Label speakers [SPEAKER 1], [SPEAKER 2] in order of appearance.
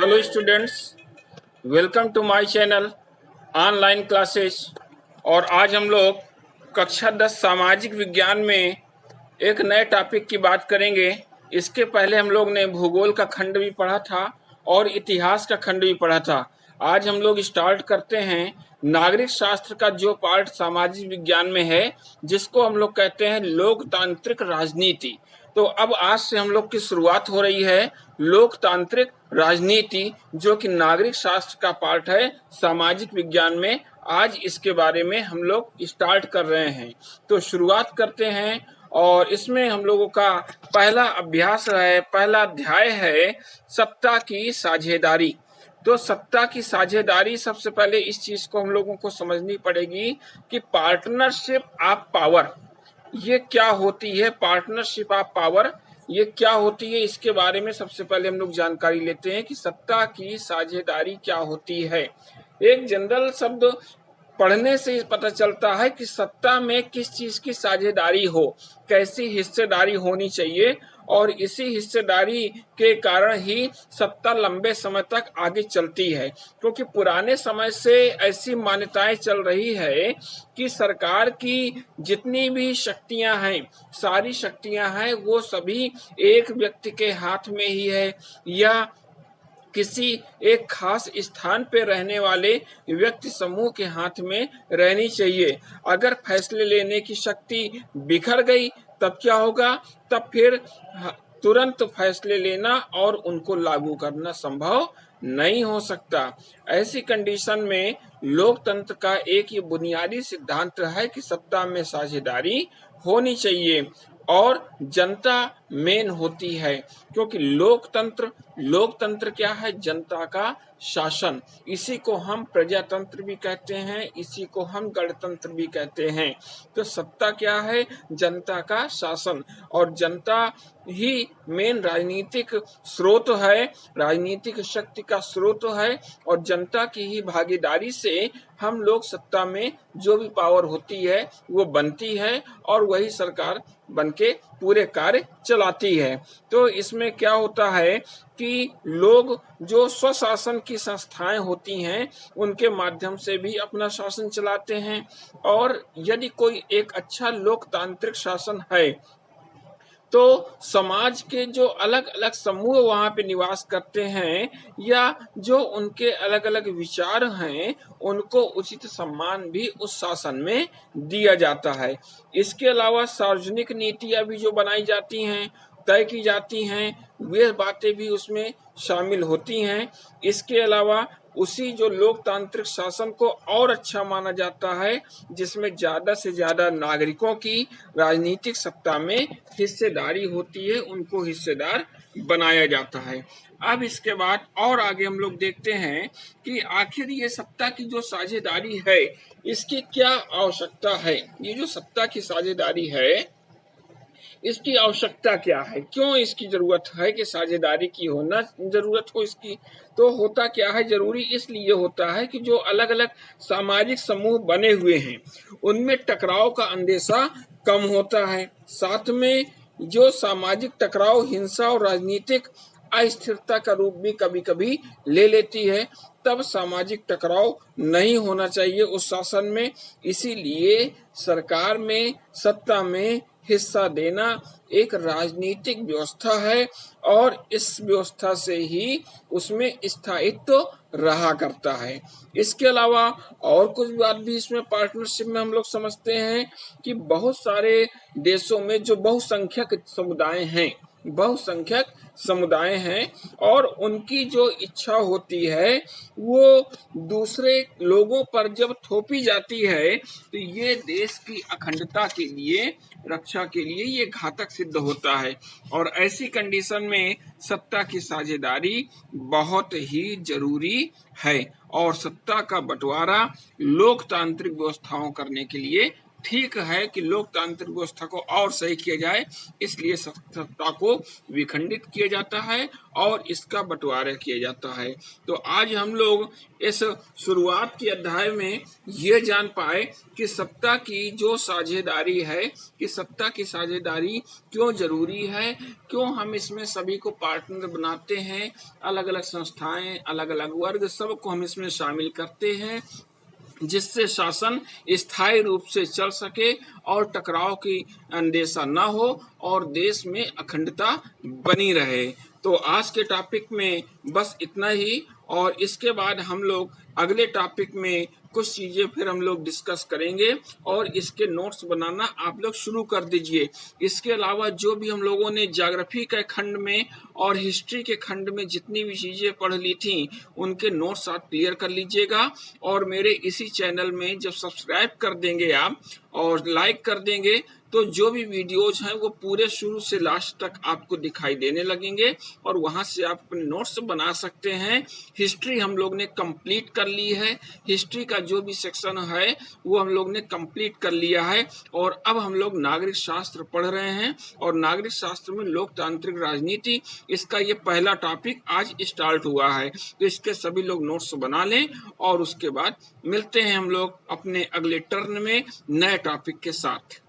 [SPEAKER 1] Hello students, welcome to my channel online classes. और आज हम लोग कक्षा 10 सामाजिक विज्ञान में एक नए टॉपिक की बात करेंगे। इसके पहले हम लोग ने भूगोल का खंड भी पढ़ा था और इतिहास का खंड भी पढ़ा था। आज हम लोग स्टार्ट करते हैं नागरिक शास्त्र का जो पार्ट सामाजिक विज्ञान में है, जिसको हम लोग कहते हैं लोकतांत्रिक राजनीति। तो अब आज से हम लोग की शुरुआत हो रही है लोकतांत्रिक राजनीति, जो कि नागरिक शास्त्र का पार्ट है सामाजिक विज्ञान में। आज इसके बारे में हम लोग स्टार्ट कर रहे हैं, तो शुरुआत करते हैं। और इसमें हम लोगों का पहला अभ्यास है, पहला अध्याय है सत्ता की साझेदारी। तो सत्ता की साझेदारी, सबसे पहले इस चीज को हम लोगों को समझनी पड़ेगी कि पार्टनरशिप ऑफ पावर ये क्या होती है। पार्टनरशिप ऑफ पावर ये क्या होती है, इसके बारे में सबसे पहले हम लोग जानकारी लेते हैं कि सत्ता की साझेदारी क्या होती है। एक जनरल शब्द पढ़ने से पता चलता है कि सत्ता में किस चीज की साझेदारी हो, कैसी हिस्सेदारी होनी चाहिए, और इसी हिस्सेदारी के कारण ही सत्ता लंबे समय तक आगे चलती है। क्योंकि पुराने समय से ऐसी मान्यताएं चल रही है कि सरकार की जितनी भी शक्तियां हैं, सारी शक्तियां हैं, वो सभी एक व्यक्ति के हाथ में ही है या किसी एक खास स्थान पे रहने वाले व्यक्ति समूह के हाथ में रहनी चाहिए। अगर फैसले लेने की शक्ति बिखर गई तब क्या होगा? तब फिर तुरंत फैसले लेना और उनको लागू करना संभव नहीं हो सकता। ऐसी कंडीशन में लोकतंत्र का एक ये बुनियादी सिद्धांत है कि सत्ता में साझेदारी होनी चाहिए और जनता मेन होती है। क्योंकि लोकतंत्र क्या है? जनता का शासन। इसी को हम प्रजातंत्र भी कहते हैं, इसी को हम गणतंत्र भी कहते हैं। तो सत्ता क्या है? जनता का शासन, और जनता ही मेन राजनीतिक स्रोत है, राजनीतिक शक्ति का स्रोत है। और जनता की ही भागीदारी से हम लोग सत्ता में जो भी पावर होती है वो बनती है और वही सरकार बनके पूरे कार्य चलाती है। तो इसमें क्या होता है कि लोग जो स्वशासन की संस्थाएं होती हैं उनके माध्यम से भी अपना शासन चलाते हैं। और यदि कोई एक अच्छा लोकतांत्रिक शासन है तो समाज के जो अलग अलग समूह वहां पे निवास करते हैं या जो उनके अलग अलग विचार हैं, उनको उचित सम्मान भी उस शासन में दिया जाता है। इसके अलावा सार्वजनिक नीतियां भी जो बनाई जाती हैं, तय की जाती हैं, वे बातें भी उसमें शामिल होती हैं। इसके अलावा उसी जो लोकतांत्रिक शासन को और अच्छा माना जाता है जिसमें ज्यादा से ज्यादा नागरिकों की राजनीतिक सत्ता में हिस्सेदारी होती है, उनको हिस्सेदार बनाया जाता है। अब इसके बाद और आगे हम लोग देखते हैं कि आखिर ये सत्ता की जो साझेदारी है इसकी क्या आवश्यकता है। ये जो सत्ता की साझेदारी है इसकी आवश्यकता क्या है, क्यों इसकी जरूरत है कि साझेदारी की होना जरूरत हो इसकी। तो होता क्या है, जरूरी इसलिए होता है कि जो अलग अलग सामाजिक समूह बने हुए हैं उनमें टकराव का अंदेशा कम होता है। साथ में जो सामाजिक टकराव हिंसा और राजनीतिक अस्थिरता का रूप भी कभी कभी ले लेती है, तब सामाजिक टकराव नहीं होना चाहिए उस शासन में। इसीलिए सरकार में, सत्ता में हिस्सा देना एक राजनीतिक व्यवस्था है और इस व्यवस्था से ही उसमें स्थायित्व रहा करता है। इसके अलावा और कुछ बात भी इसमें पार्टनरशिप में हम लोग समझते हैं कि बहुत सारे देशों में जो बहुसंख्यक समुदाय हैं और उनकी जो इच्छा होती है वो दूसरे लोगों पर जब थोपी जाती है तो ये देश की अखंडता के लिए, रक्षा के लिए ये घातक सिद्ध होता है। और ऐसी कंडीशन में सत्ता की साझेदारी बहुत ही जरूरी है और सत्ता का बंटवारा लोकतांत्रिक व्यवस्थाओं करने के लिए ठीक है कि लोकतांत्रिक व्यवस्था को और सही किया जाए, इसलिए सत्ता को विखंडित किया जाता है और इसका बंटवारा किया जाता है। तो आज हम लोग इस शुरुआत के अध्याय में ये जान पाए कि सत्ता की जो साझेदारी है, कि सत्ता की साझेदारी क्यों जरूरी है, क्यों हम इसमें सभी को पार्टनर बनाते हैं, अलग अलग संस्थाएं, अलग अलग वर्ग, सबको हम इसमें शामिल करते हैं, जिससे शासन स्थायी रूप से चल सके और टकराव की अंदेशा न हो और देश में अखंडता बनी रहे। तो आज के टॉपिक में बस इतना ही, और इसके बाद हम लोग अगले टॉपिक में कुछ चीजें फिर हम लोग डिस्कस करेंगे और इसके नोट्स बनाना आप लोग शुरू कर दीजिए। इसके अलावा जो भी हम लोगों ने ज्योग्राफी के खंड में और हिस्ट्री के खंड में जितनी भी चीजें पढ़ ली थी उनके नोट्स आप क्लियर कर लीजिएगा। और मेरे इसी चैनल में जब सब्सक्राइब कर देंगे आप और लाइक कर देंगे तो जो भी वीडियोज हैं वो पूरे शुरू से लास्ट तक आपको दिखाई देने लगेंगे और वहां से आप अपने नोट्स बना सकते हैं। हिस्ट्री हम लोग ने कंप्लीट कर ली है, हिस्ट्री का जो भी सेक्शन है वो हम लोग ने कंप्लीट कर लिया है और अब हम लोग नागरिक शास्त्र पढ़ रहे हैं और नागरिक शास्त्र में लोकतांत्रिक राजनीति, इसका ये पहला टॉपिक आज स्टार्ट हुआ है। तो इसके सभी लोग नोट्स बना लें और उसके बाद मिलते हैं हम लोग अपने अगले टर्न में नए टॉपिक के साथ।